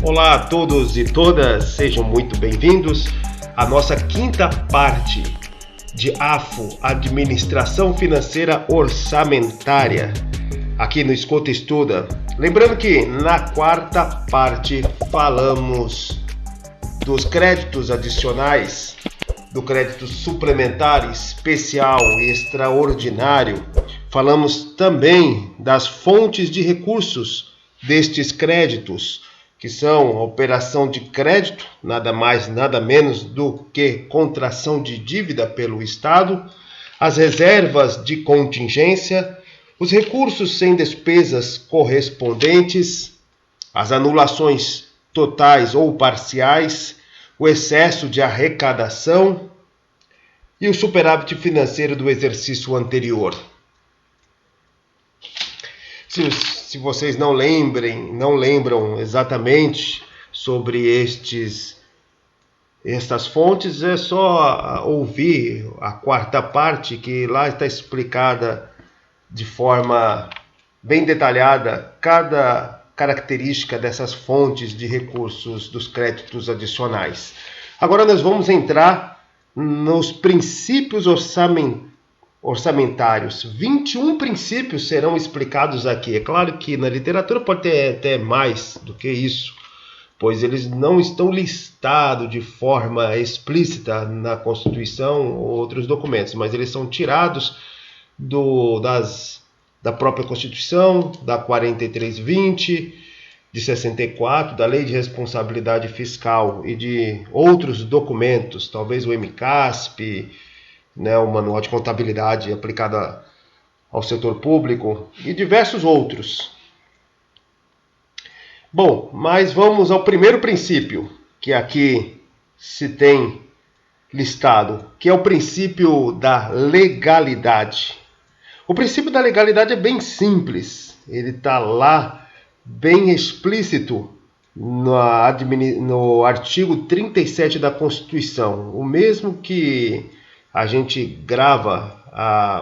Olá a todos e todas, sejam muito bem-vindos à nossa quinta parte de AFO, Administração Financeira Orçamentária, aqui no Escuta Estuda. Lembrando que na quarta parte falamos dos créditos adicionais, do crédito suplementar especial e extraordinário. Falamos também das fontes de recursos destes créditos, que são a operação de crédito, nada mais, nada menos do que contração de dívida pelo Estado, as reservas de contingência, os recursos sem despesas correspondentes, as anulações totais ou parciais, o excesso de arrecadação e o superávit financeiro do exercício anterior. Se vocês não lembram exatamente sobre estas fontes, é só ouvir a quarta parte, que lá está explicada de forma bem detalhada cada característica dessas fontes de recursos dos créditos adicionais. Agora nós vamos entrar nos princípios orçamentários. 21 princípios serão explicados aqui. É claro que na literatura pode ter até mais do que isso, pois eles não estão listados de forma explícita na Constituição ou outros documentos, mas eles são tirados da própria Constituição, da 4320, de 64, da Lei de Responsabilidade Fiscal e de outros documentos, talvez o MCASP, o Manual de Contabilidade aplicado ao setor público e diversos outros. Bom, mas vamos ao primeiro princípio que aqui se tem listado, que é o princípio da legalidade. O princípio da legalidade é bem simples, ele está lá bem explícito no artigo 37 da Constituição, o mesmo que a gente grava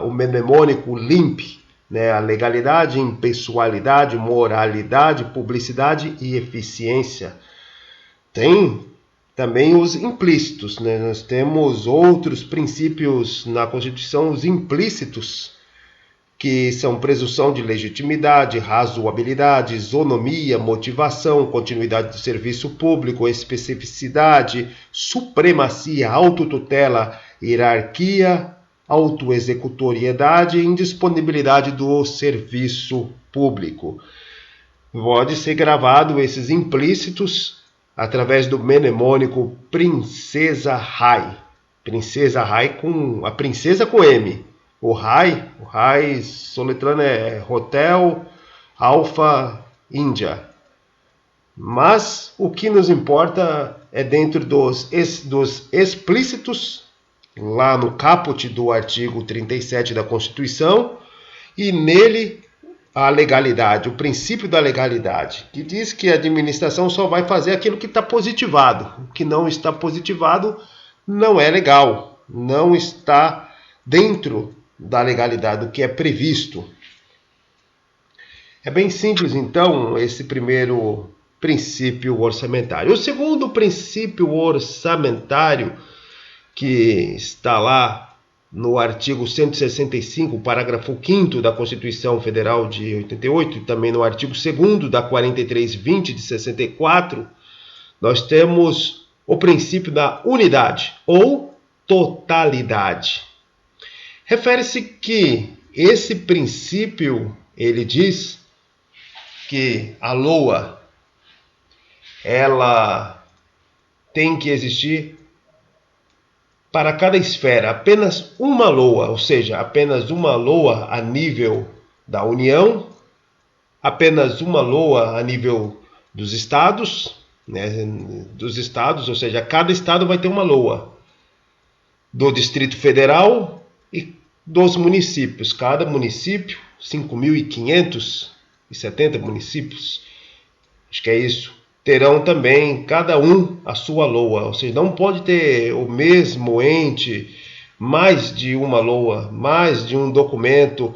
o mnemônico LIMP, a legalidade, impessoalidade, moralidade, publicidade e eficiência. Tem também os implícitos, nós temos outros princípios na Constituição, os implícitos, que são presunção de legitimidade, razoabilidade, isonomia, motivação, continuidade do serviço público, especificidade, supremacia, autotutela, hierarquia, autoexecutoriedade e indisponibilidade do serviço público. Pode ser gravado esses implícitos através do mnemônico Princesa Rai. Princesa Rai com a princesa com M. O Rai soletrando é Hotel Alpha India. Mas o que nos importa é dentro dos explícitos, lá no caput do artigo 37 da Constituição, e nele a legalidade, o princípio da legalidade, que diz que a administração só vai fazer aquilo que está positivado. O que não está positivado não é legal, não está dentro da legalidade, do que é previsto. É bem simples, então, esse primeiro princípio orçamentário. O segundo princípio orçamentário, que está lá no artigo 165, parágrafo 5º da Constituição Federal de 88, e também no artigo 2º da 4320 de 64, nós temos o princípio da unidade ou totalidade. Refere-se que esse princípio, ele diz que a LOA, ela tem que existir para cada esfera, apenas uma LOA, ou seja, apenas uma LOA a nível da União, apenas uma LOA a nível dos estados, ou seja, cada estado vai ter uma LOA, do Distrito Federal e dos municípios, cada município, 5.570 municípios, acho que é isso, terão também cada um a sua LOA, ou seja, não pode ter o mesmo ente, mais de uma LOA, mais de um documento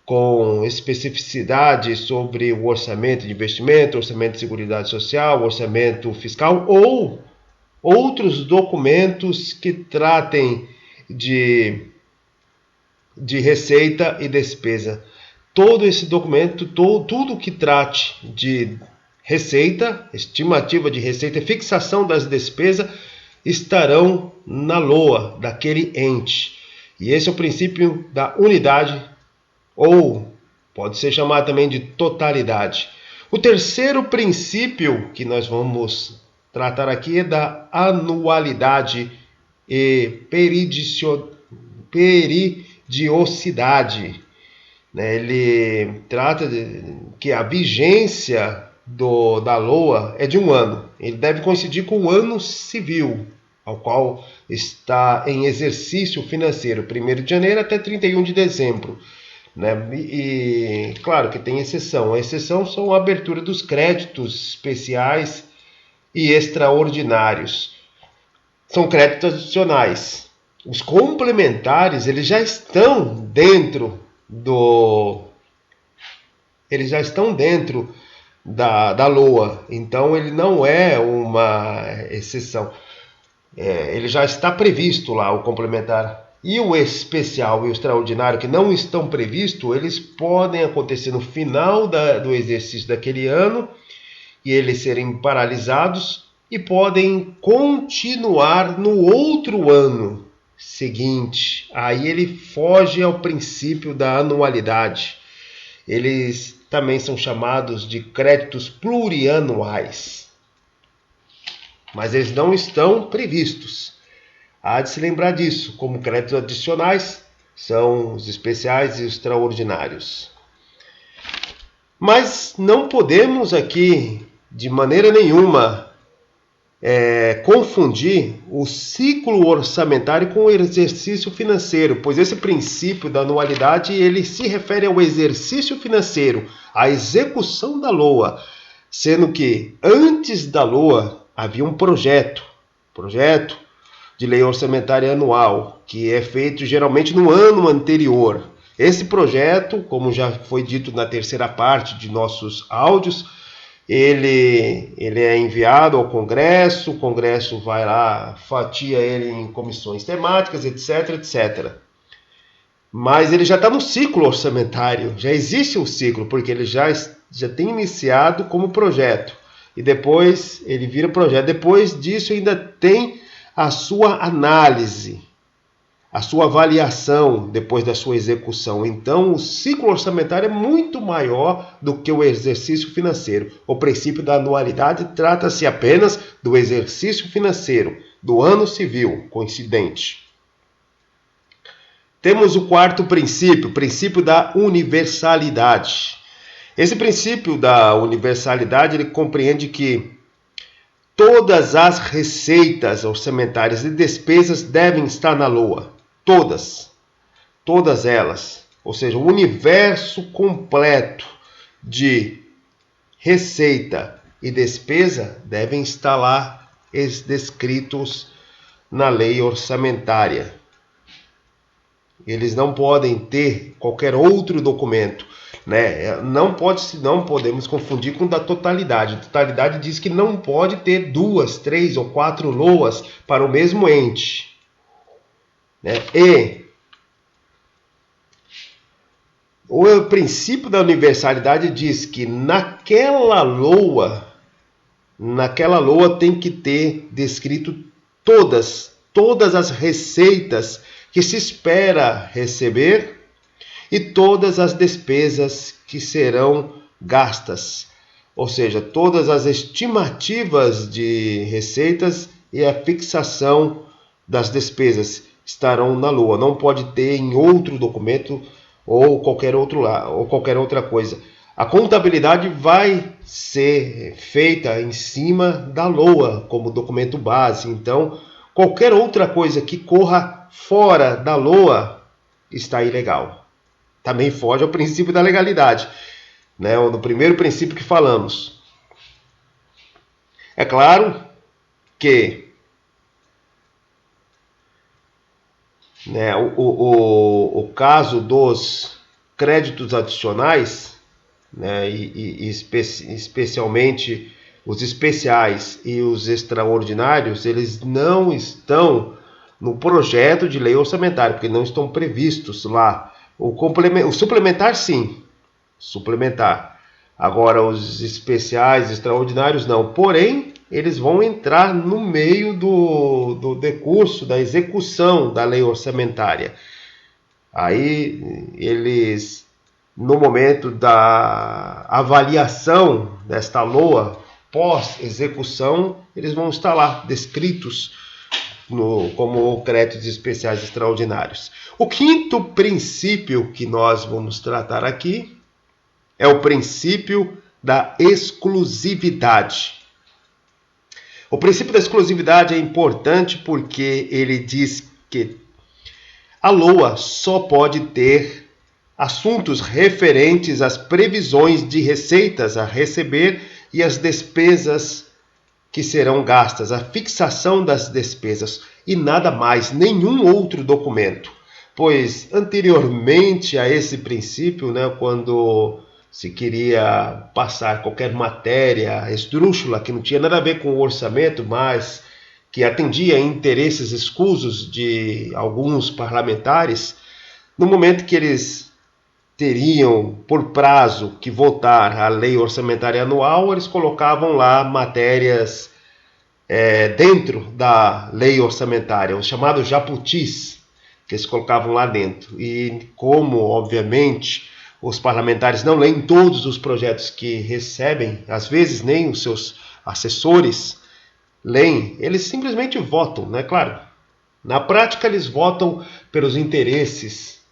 com especificidade sobre o orçamento de investimento, orçamento de seguridade social, orçamento fiscal ou outros documentos que tratem de receita e despesa. Todo esse documento, tudo que trate de receita, estimativa de receita e fixação das despesas estarão na LOA daquele ente. E esse é o princípio da unidade, ou pode ser chamado também de totalidade. O terceiro princípio que nós vamos tratar aqui é da anualidade e peridiosidade. Ele trata de que a vigência da LOA é de 1 ano. Ele deve coincidir com o ano civil, ao qual está em exercício financeiro, 1º de janeiro até 31 de dezembro. E claro que tem exceção. A exceção são a abertura dos créditos especiais e extraordinários. São créditos adicionais. Os complementares, eles já estão dentro da LOA. Então ele não é uma exceção. Ele já está previsto lá, o complementar. E o especial e o extraordinário que não estão previstos, eles podem acontecer no final do exercício daquele ano e eles serem paralisados, e podem continuar no outro ano seguinte. Aí ele foge ao princípio da anualidade. Eles também são chamados de créditos plurianuais, mas eles não estão previstos. Há de se lembrar disso, como créditos adicionais são os especiais e os extraordinários. Mas não podemos aqui, de maneira nenhuma, confundir o ciclo orçamentário com o exercício financeiro, pois esse princípio da anualidade ele se refere ao exercício financeiro, à execução da LOA, sendo que antes da LOA havia um projeto de lei orçamentária anual, que é feito geralmente no ano anterior. Esse projeto, como já foi dito na terceira parte de nossos áudios, ele é enviado ao Congresso, o Congresso vai lá, fatia ele em comissões temáticas, etc, etc. Mas ele já está no ciclo orçamentário, já existe um ciclo, porque ele já tem iniciado como projeto, e depois ele vira projeto. Depois disso ainda tem a sua análise, a sua avaliação depois da sua execução. Então, o ciclo orçamentário é muito maior do que o exercício financeiro. O princípio da anualidade trata-se apenas do exercício financeiro, do ano civil coincidente. Temos o quarto princípio, o princípio da universalidade. Esse princípio da universalidade ele compreende que todas as receitas orçamentárias e despesas devem estar na LOA. Todas elas. Ou seja, o universo completo de receita e despesa devem estar lá descritos na lei orçamentária. Eles não podem ter qualquer outro documento. Não podemos confundir com da totalidade. A totalidade diz que não pode ter 2, 3 ou 4 LOAs para o mesmo ente. E o princípio da universalidade diz que naquela LOA tem que ter descrito todas as receitas que se espera receber e todas as despesas que serão gastas, ou seja, todas as estimativas de receitas e a fixação das despesas estarão na LOA. Não pode ter em outro documento ou qualquer outra coisa. A contabilidade vai ser feita em cima da LOA como documento base. Então, qualquer outra coisa que corra fora da LOA está ilegal. Também foge ao princípio da legalidade, no primeiro princípio que falamos. É claro que o caso dos créditos adicionais, né, especialmente os especiais e os extraordinários, eles não estão no projeto de lei orçamentária, porque não estão previstos lá. O suplementar, sim, suplementar. Agora, os especiais, extraordinários, não. Porém, eles vão entrar no meio do decurso, da execução da lei orçamentária. Aí, eles, no momento da avaliação desta LOA, pós-execução, eles vão estar lá, descritos como créditos especiais extraordinários. O quinto princípio que nós vamos tratar aqui é o princípio da exclusividade. O princípio da exclusividade é importante porque ele diz que a LOA só pode ter assuntos referentes às previsões de receitas a receber e às despesas que serão gastas, a fixação das despesas e nada mais, nenhum outro documento. Pois anteriormente a esse princípio, né, quando se queria passar qualquer matéria esdrúxula que não tinha nada a ver com o orçamento, mas que atendia a interesses escusos de alguns parlamentares, no momento que eles teriam por prazo que votar a lei orçamentária anual, eles colocavam lá matérias dentro da lei orçamentária, os chamados jabutis, que eles colocavam lá dentro. E como, obviamente, os parlamentares não leem todos os projetos que recebem, às vezes nem os seus assessores leem, eles simplesmente votam, né? Claro, na prática eles votam pelos interesses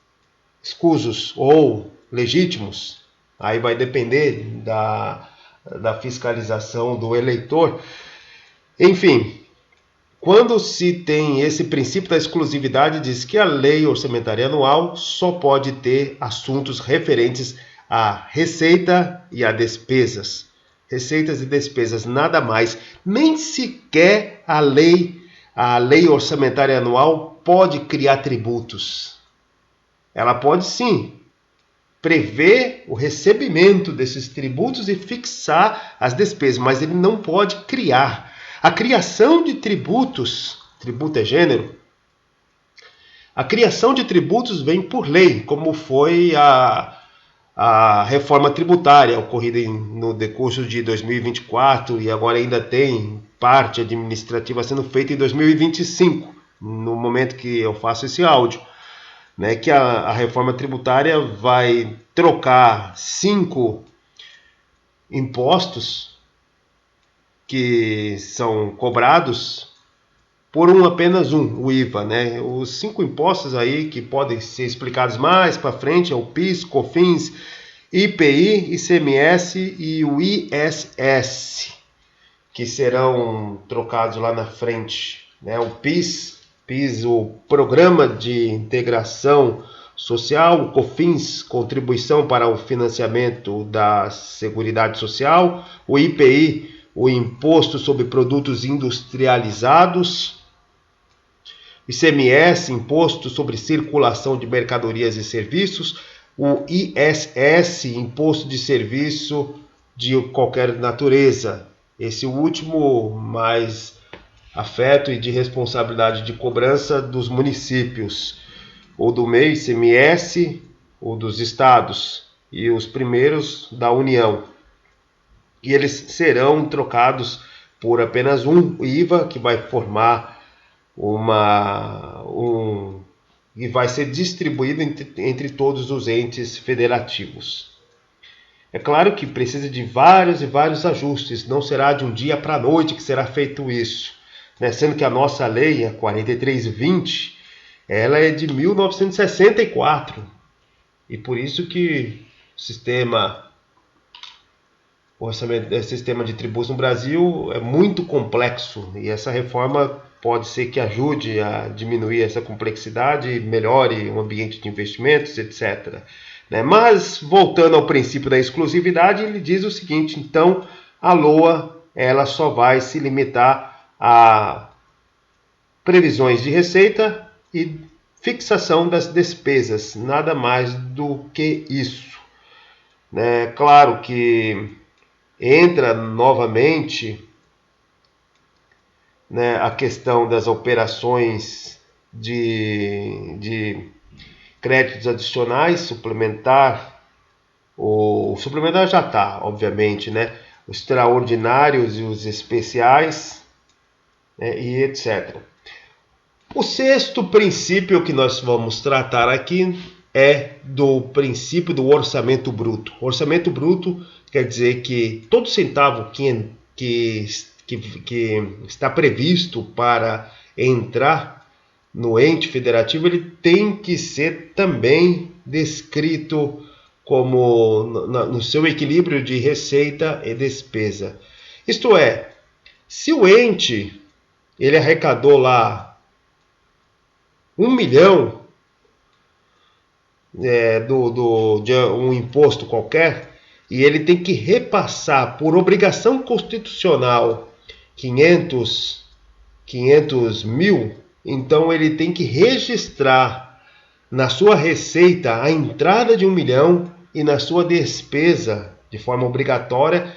escusos ou legítimos, aí vai depender da fiscalização do eleitor. Enfim, quando se tem esse princípio da exclusividade, diz que a lei orçamentária anual só pode ter assuntos referentes à receita e a despesas. Receitas e despesas, nada mais. Nem sequer a lei orçamentária anual pode criar tributos. Ela pode sim prever o recebimento desses tributos e fixar as despesas, mas ele não pode criar. A criação de tributos, tributo é gênero, a criação de tributos vem por lei, como foi a reforma tributária ocorrida no decurso de 2024 e agora ainda tem parte administrativa sendo feita em 2025, no momento que eu faço esse áudio. Né, que a reforma tributária vai trocar 5 impostos que são cobrados por apenas um, o IVA. Né? Os 5 impostos aí que podem ser explicados mais para frente é o PIS, COFINS, IPI, ICMS e o ISS, que serão trocados lá na frente. Né? O PIS, o Programa de Integração Social, o COFINS, Contribuição para o Financiamento da Seguridade Social, o IPI, o Imposto sobre Produtos Industrializados, ICMS, Imposto sobre Circulação de Mercadorias e Serviços, o ISS, Imposto de Serviço de qualquer natureza. Esse último mais afeto e de responsabilidade de cobrança dos municípios, ou do MEI, ICMS, ou dos estados, e os primeiros da União. E eles serão trocados por apenas um IVA, que vai formar e vai ser distribuído entre todos os entes federativos. É claro que precisa de vários e vários ajustes, não será de um dia para a noite que será feito isso. Sendo que a nossa lei, a 4320, ela é de 1964. E por isso que o sistema de tributos no Brasil é muito complexo. E essa reforma pode ser que ajude a diminuir essa complexidade, melhore o ambiente de investimentos, etc. Mas, voltando ao princípio da exclusividade, ele diz o seguinte: então, a LOA ela só vai se limitar a previsões de receita e fixação das despesas, nada mais do que isso, né? Claro que entra novamente, né, a questão das operações de créditos adicionais, suplementar, o suplementar já está, obviamente, né? Os extraordinários e os especiais, né, e etc. O sexto princípio que nós vamos tratar aqui é do princípio do orçamento bruto. Orçamento bruto quer dizer que todo centavo que está previsto para entrar no ente federativo, ele tem que ser também descrito como no seu equilíbrio de receita e despesa. Isto é, se o ente ele arrecadou lá 1 milhão de um imposto qualquer, e ele tem que repassar por obrigação constitucional 500 mil, então ele tem que registrar na sua receita a entrada de 1 milhão e na sua despesa, de forma obrigatória,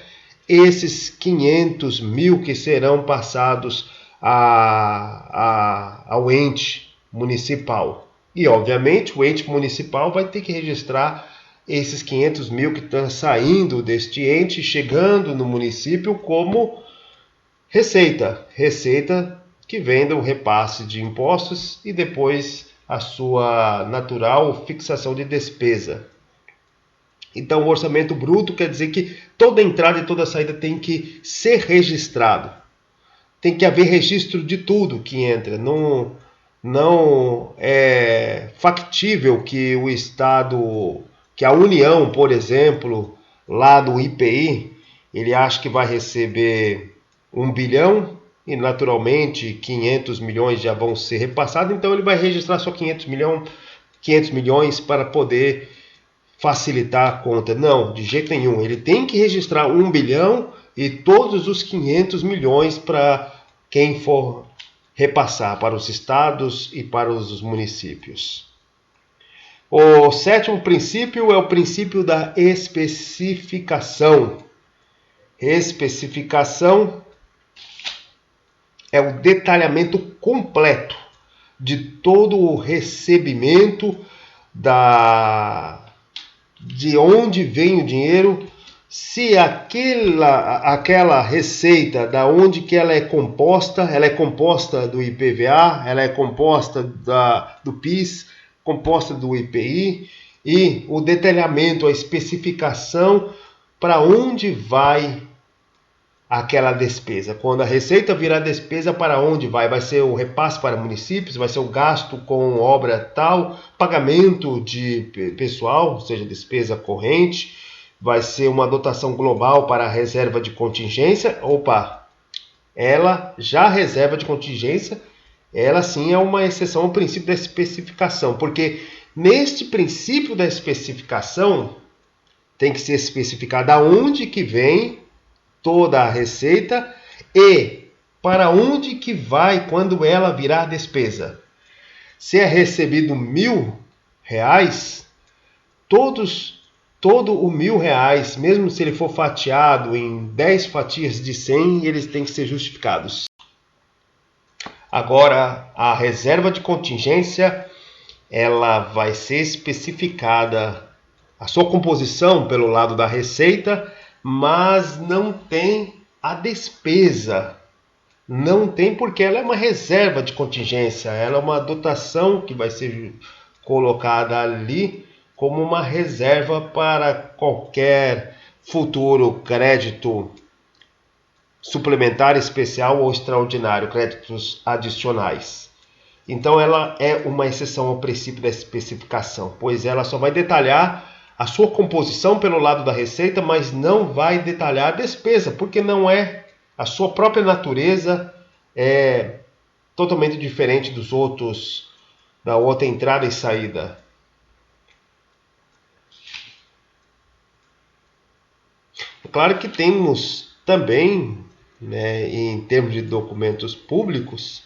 esses 500 mil que serão passados ao ente municipal. E, obviamente, o ente municipal vai ter que registrar esses 500 mil que estão saindo deste ente, chegando no município como receita. Receita que vem do repasse de impostos e depois a sua natural fixação de despesa. Então, o orçamento bruto quer dizer que toda entrada e toda saída tem que ser registrado. Tem que haver registro de tudo que entra. Não é factível que o Estado, que a União, por exemplo, lá do IPI, ele acha que vai receber 1 bilhão e naturalmente 500 milhões já vão ser repassados, então ele vai registrar só 500 milhões para poder facilitar a conta. Não, de jeito nenhum. Ele tem que registrar 1 bilhão e todos os 500 milhões para quem for repassar, para os estados e para os municípios. O sétimo princípio é o princípio da especificação. Especificação é o detalhamento completo de todo o recebimento, de onde vem o dinheiro, se aquela receita, da onde que ela é composta do IPVA, ela é composta do PIS, composta do IPI, e o detalhamento, a especificação para onde vai aquela despesa. Quando a receita virar despesa, para onde vai? Vai ser o repasse para municípios, vai ser o gasto com obra tal, pagamento de pessoal, ou seja, despesa corrente, vai ser uma dotação global para a reserva de contingência. Ela já reserva de contingência, ela sim é uma exceção ao princípio da especificação, porque neste princípio da especificação tem que ser especificado aonde que vem toda a receita e para onde que vai quando ela virar despesa. Se é recebido R$1.000, todo o R$1.000, mesmo se ele for fatiado em 10 fatias de 100, eles têm que ser justificados. Agora, a reserva de contingência, ela vai ser especificada a sua composição pelo lado da receita, mas não tem a despesa. Não tem, porque ela é uma reserva de contingência, ela é uma dotação que vai ser colocada ali como uma reserva para qualquer futuro crédito suplementar, especial ou extraordinário, créditos adicionais. Então ela é uma exceção ao princípio da especificação, pois ela só vai detalhar a sua composição pelo lado da receita, mas não vai detalhar a despesa, porque não é a sua própria natureza, é totalmente diferente dos outros, da outra entrada e saída. É claro que temos também, né, em termos de documentos públicos,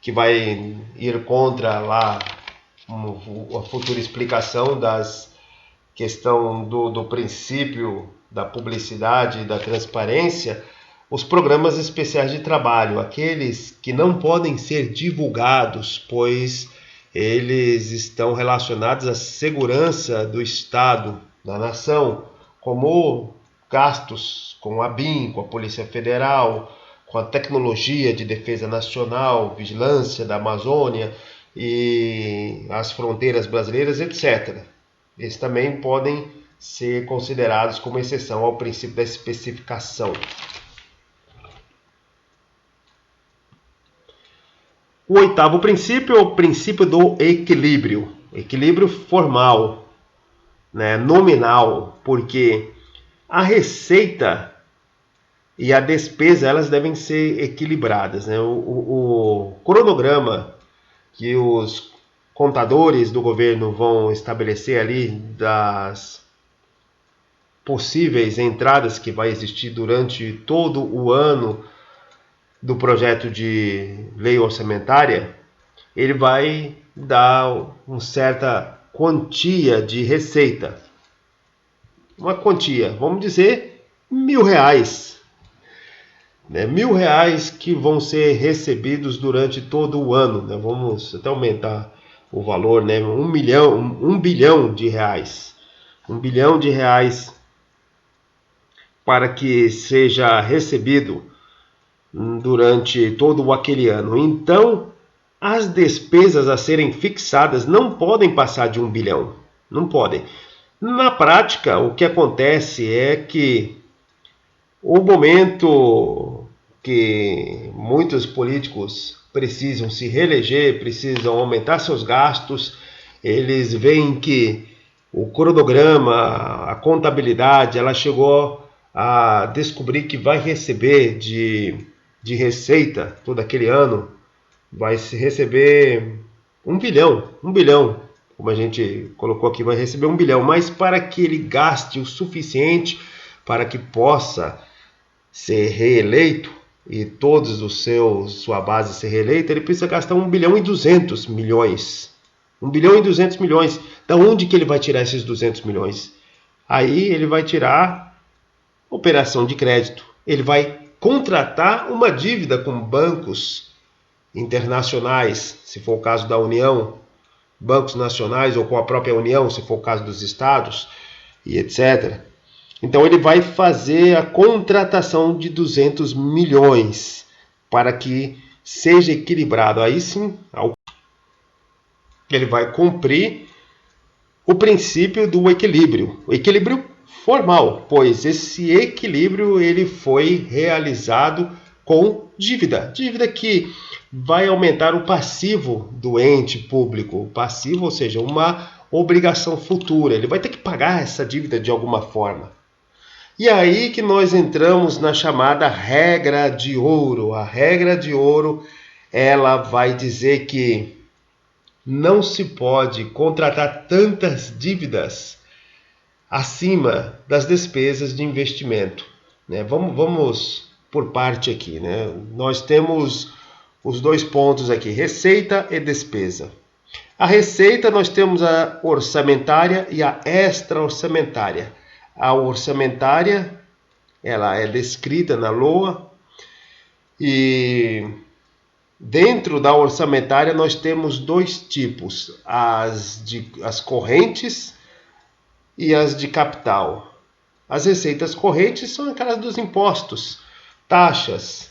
que vai ir contra lá a futura explicação das questão do princípio da publicidade e da transparência, os programas especiais de trabalho, aqueles que não podem ser divulgados, pois eles estão relacionados à segurança do Estado, da nação, como gastos com a BIM, com a Polícia Federal, com a tecnologia de defesa nacional, vigilância da Amazônia e as fronteiras brasileiras, etc. Eles também podem ser considerados como exceção ao princípio da especificação. O oitavo princípio é o princípio do equilíbrio. Equilíbrio formal, né, nominal, porque a receita e a despesa elas devem ser equilibradas, né? O cronograma que os contadores do governo vão estabelecer ali das possíveis entradas que vai existir durante todo o ano do projeto de lei orçamentária, ele vai dar uma certa quantia de receita. Uma quantia, vamos dizer, R$1.000. Né? R$1.000 que vão ser recebidos durante todo o ano. Né? Vamos até aumentar o valor, né? 1 bilhão de reais. 1 bilhão de reais para que seja recebido durante todo aquele ano. Então, as despesas a serem fixadas não podem passar de 1 bilhão. Não podem. Na prática, o que acontece é que o momento que muitos políticos precisam se reeleger, precisam aumentar seus gastos, eles veem que o cronograma, a contabilidade, ela chegou a descobrir que vai receber de receita todo aquele ano, vai se receber 1 bilhão, como a gente colocou aqui, vai receber 1 bilhão, mas para que ele gaste o suficiente para que possa ser reeleito e todos sua base ser reeleita, ele precisa gastar 1 bilhão e 200 milhões. 1 bilhão e 200 milhões. Da onde que ele vai tirar esses 200 milhões? Aí ele vai tirar operação de crédito. Ele vai contratar uma dívida com bancos internacionais, se for o caso da União, bancos nacionais, ou com a própria União, se for o caso dos estados, e etc. Então ele vai fazer a contratação de 200 milhões para que seja equilibrado. Aí sim, ele vai cumprir o princípio do equilíbrio. O equilíbrio formal, pois esse equilíbrio ele foi realizado com dívida. Dívida que vai aumentar o passivo do ente público. O passivo, ou seja, uma obrigação futura. Ele vai ter que pagar essa dívida de alguma forma. E aí que nós entramos na chamada regra de ouro. A regra de ouro, ela vai dizer que não se pode contratar tantas dívidas acima das despesas de investimento. Né? Vamos por parte aqui. Né? Nós temos os dois pontos aqui, receita e despesa. A receita nós temos a orçamentária e a extra-orçamentária. A orçamentária, ela é descrita na LOA e dentro da orçamentária nós temos dois tipos, as correntes e as de capital. As receitas correntes são aquelas dos impostos, taxas,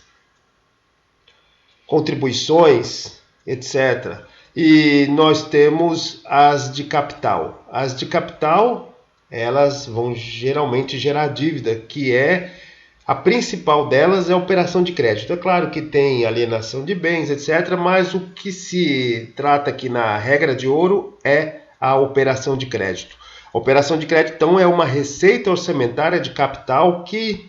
contribuições, etc. E nós temos as de capital. As de capital, elas vão geralmente gerar dívida, que é a principal delas é a operação de crédito. É claro que tem alienação de bens, etc., mas o que se trata aqui na regra de ouro é a operação de crédito. A operação de crédito, então, é uma receita orçamentária de capital que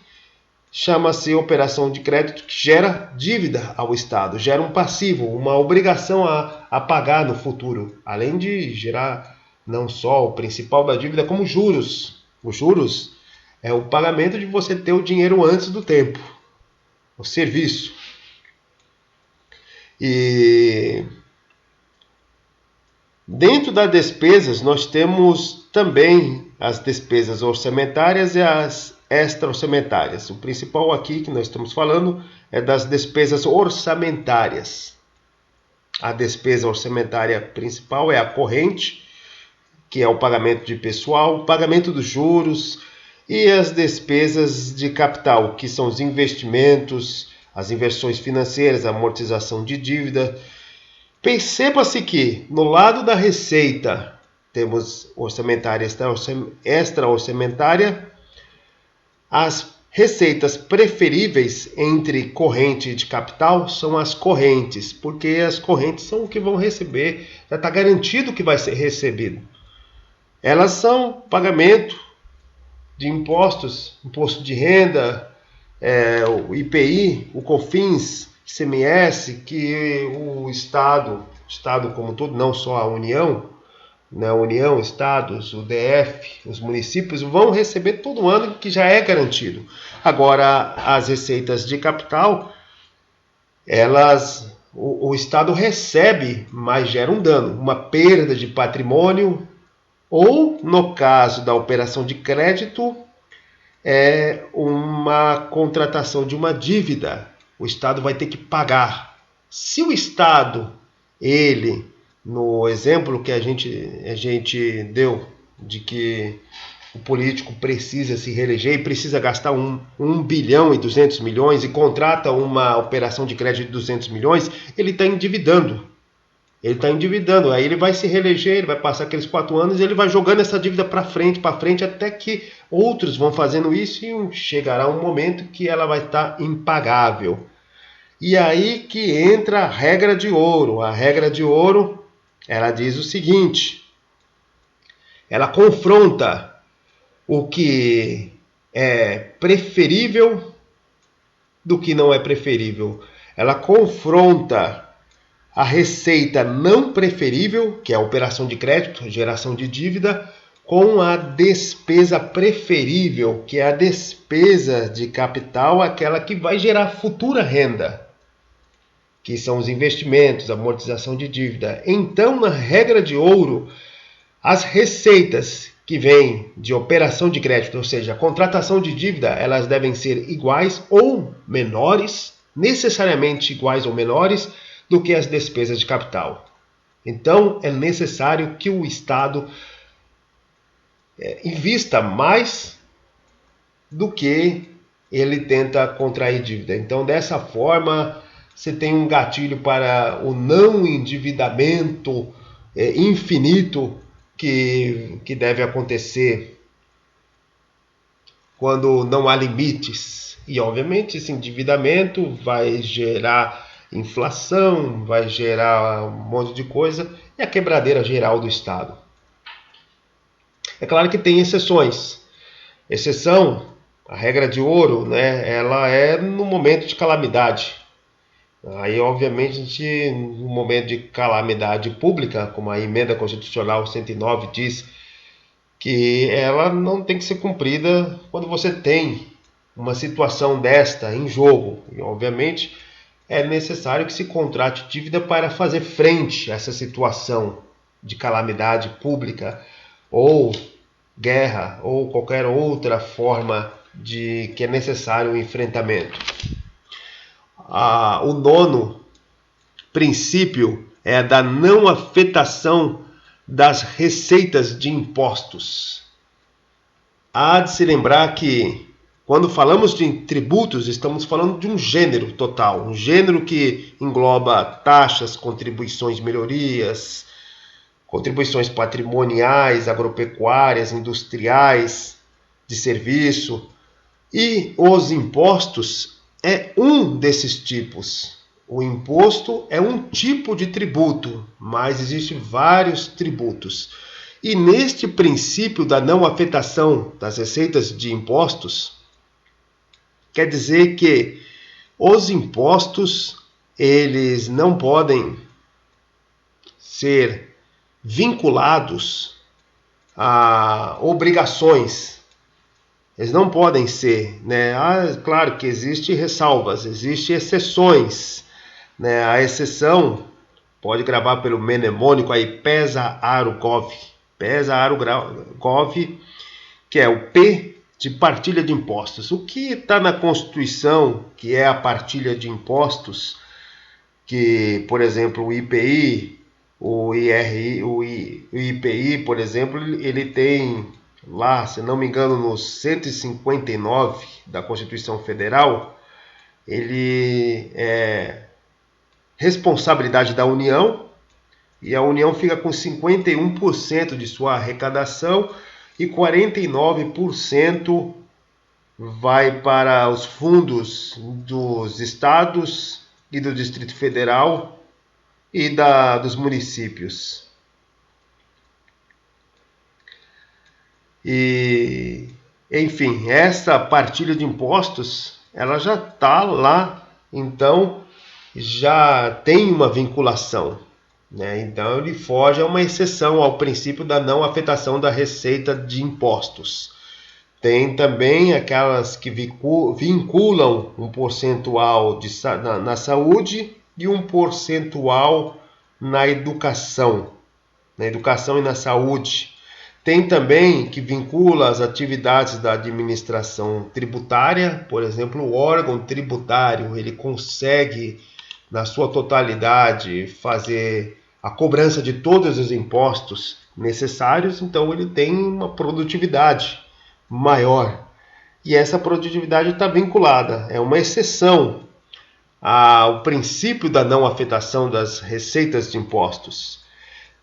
chama-se operação de crédito, que gera dívida ao Estado, gera um passivo, uma obrigação a pagar no futuro, além de gerar não só o principal da dívida, como juros. Os juros é o pagamento de você ter o dinheiro antes do tempo, o serviço. E Dentro das despesas, nós temos também as despesas orçamentárias e as extra-orçamentárias. O principal aqui que nós estamos falando é das despesas orçamentárias. A despesa orçamentária principal é a corrente, que é o pagamento de pessoal, o pagamento dos juros e as despesas de capital, que são os investimentos, as inversões financeiras, a amortização de dívida. Perceba-se que no lado da receita temos orçamentária e extra-orçamentária. As receitas preferíveis entre corrente e de capital são as correntes, porque as correntes são o que vão receber, já está garantido que vai ser recebido. Elas são pagamento de impostos, imposto de renda, o IPI, o COFINS, ICMS, que o Estado como todo, não só a União, né, União, Estados, o DF, os municípios vão receber todo ano, que já é garantido. Agora, as receitas de capital, o Estado recebe, mas gera um dano, uma perda de patrimônio, ou, no caso da operação de crédito, é uma contratação de uma dívida. O Estado vai ter que pagar. Se o Estado, no exemplo que a gente deu, de que o político precisa se reeleger e precisa gastar 1 bilhão e 200 milhões e contrata uma operação de crédito de 200 milhões, ele está endividando. Aí ele vai se reeleger, ele vai passar aqueles 4 anos e ele vai jogando essa dívida para frente, até que outros vão fazendo isso e chegará um momento que ela vai estar impagável. E aí que entra a regra de ouro. A regra de ouro, ela diz o seguinte: ela confronta o que é preferível do que não é preferível. Ela confronta a receita não preferível, que é a operação de crédito, geração de dívida, com a despesa preferível, que é a despesa de capital, aquela que vai gerar futura renda, que são os investimentos, a amortização de dívida. Então, na regra de ouro, as receitas que vêm de operação de crédito, ou seja, a contratação de dívida, elas devem ser iguais ou menores, necessariamente iguais ou menores, do que as despesas de capital. Então, é necessário que o Estado invista mais do que ele tenta contrair dívida. Então, dessa forma, você tem um gatilho para o não endividamento infinito que deve acontecer quando não há limites. E, obviamente, esse endividamento vai gerar inflação, vai gerar um monte de coisa e a quebradeira geral do Estado. É claro que tem exceções. Exceção, a regra de ouro, né, ela é no momento de calamidade. Aí, obviamente, no momento de calamidade pública, como a emenda constitucional 109 diz, que ela não tem que ser cumprida quando você tem uma situação desta em jogo. E, obviamente, é necessário que se contrate dívida para fazer frente a essa situação de calamidade pública ou guerra ou qualquer outra forma de que é necessário o enfrentamento. O nono princípio é a da não afetação das receitas de impostos. Há de se lembrar que quando falamos de tributos, estamos falando de um gênero total, um gênero que engloba taxas, contribuições, melhorias, contribuições patrimoniais, agropecuárias, industriais, de serviço. E os impostos é um desses tipos. O imposto é um tipo de tributo, mas existem vários tributos. E neste princípio da não afetação das receitas de impostos, quer dizer que os impostos, eles não podem ser vinculados a obrigações. Eles não podem ser, né? Claro que existem ressalvas, existem exceções, né? A exceção Pode gravar pelo mnemônico aí, PESA-ARO-GOV. PESA-ARO-GOV, que é o P de partilha de impostos. O que está na Constituição, que é a partilha de impostos, que, por exemplo, o IPI, o IRI, o IPI, por exemplo, ele tem lá, se não me engano, no 159 da Constituição Federal, ele é responsabilidade da União, e a União fica com 51% de sua arrecadação e 49% vai para os fundos dos estados e do Distrito Federal e dos municípios. E, enfim, essa partilha de impostos, ela já está lá, então já tem uma vinculação, né? Então ele foge a uma exceção ao princípio da não afetação da receita de impostos. Tem também aquelas que vinculam um percentual na saúde e um percentual na educação e na saúde. Tem também que vincula as atividades da administração tributária, por exemplo, o órgão tributário, ele consegue, na sua totalidade, fazer a cobrança de todos os impostos necessários, então ele tem uma produtividade maior. E essa produtividade está vinculada, é uma exceção ao princípio da não afetação das receitas de impostos.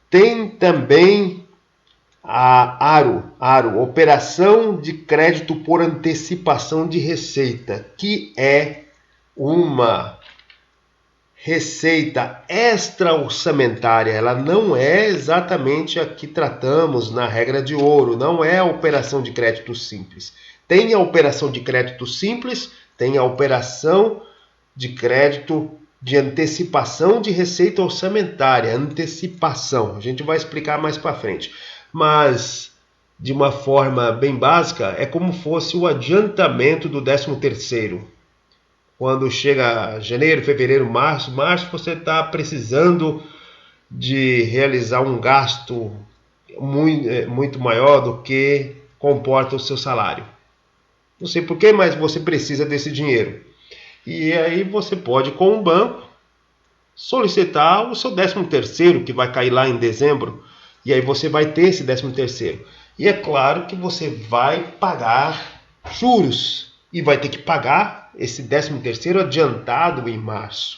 Tem também a ARO, Operação de Crédito por Antecipação de Receita, que é uma receita extra-orçamentária. Ela não é exatamente a que tratamos na regra de ouro, não é a operação de crédito simples. Tem a operação de crédito simples, tem a operação de crédito de antecipação de receita orçamentária, antecipação. A gente vai explicar mais para frente. Mas, de uma forma bem básica, é como fosse o adiantamento do 13º. Quando chega janeiro, fevereiro, março, você está precisando de realizar um gasto muito maior do que comporta o seu salário. Não sei porquê, mas você precisa desse dinheiro. E aí você pode, com o banco, solicitar o seu 13º, que vai cair lá em dezembro. E aí você vai ter esse 13º. E é claro que você vai pagar juros. E vai ter que pagar esse 13º adiantado em março.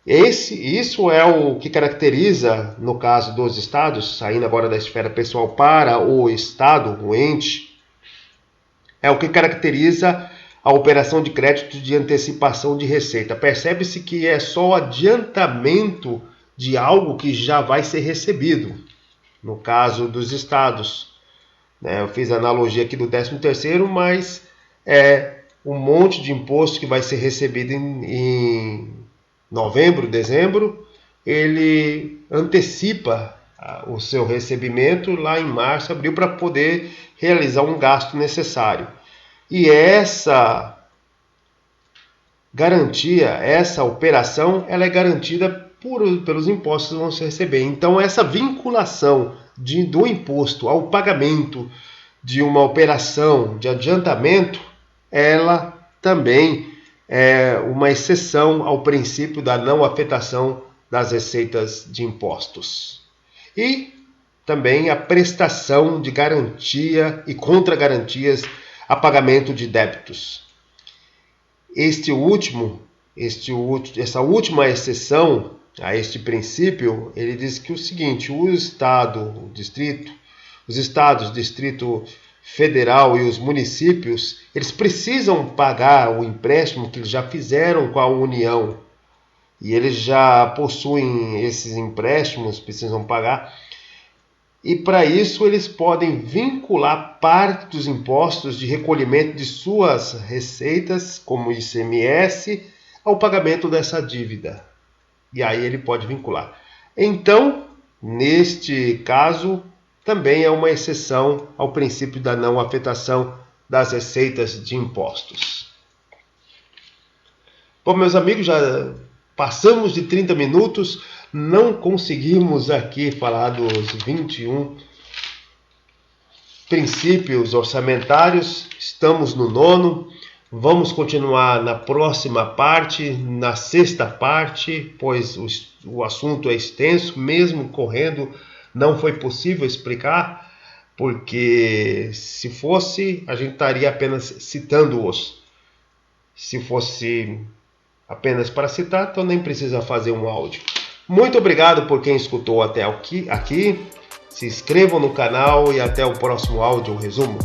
Isso é o que caracteriza, no caso dos estados, saindo agora da esfera pessoal para o estado, o ente, é o que caracteriza a operação de crédito de antecipação de receita. Percebe-se que é só o adiantamento de algo que já vai ser recebido. No caso dos estados, né? Eu fiz a analogia aqui do 13º, mas é um monte de imposto que vai ser recebido em novembro, dezembro, ele antecipa o seu recebimento lá em março, abril, para poder realizar um gasto necessário. E essa garantia, essa operação, ela é garantida pelos impostos que vão se receber. Então, essa vinculação do imposto ao pagamento de uma operação de adiantamento, ela também é uma exceção ao princípio da não afetação das receitas de impostos. E também a prestação de garantia e contragarantias a pagamento de débitos. Essa última exceção a este princípio, ele diz que o seguinte: os estados, Distrito Federal e os municípios, eles precisam pagar o empréstimo que eles já fizeram com a União. E eles já possuem esses empréstimos, precisam pagar. E para isso eles podem vincular parte dos impostos de recolhimento de suas receitas, como o ICMS, ao pagamento dessa dívida. E aí ele pode vincular. Então, neste caso, também é uma exceção ao princípio da não afetação das receitas de impostos. Bom, meus amigos, já passamos de 30 minutos. Não conseguimos aqui falar dos 21 princípios orçamentários, estamos no 9º, vamos continuar na próxima parte, na 6ª parte, pois o assunto é extenso, mesmo correndo não foi possível explicar, porque se fosse, a gente estaria apenas citando-os. Se fosse apenas para citar, então nem precisa fazer um áudio. Muito obrigado por quem escutou até aqui. Se inscrevam no canal e até o próximo áudio resumo.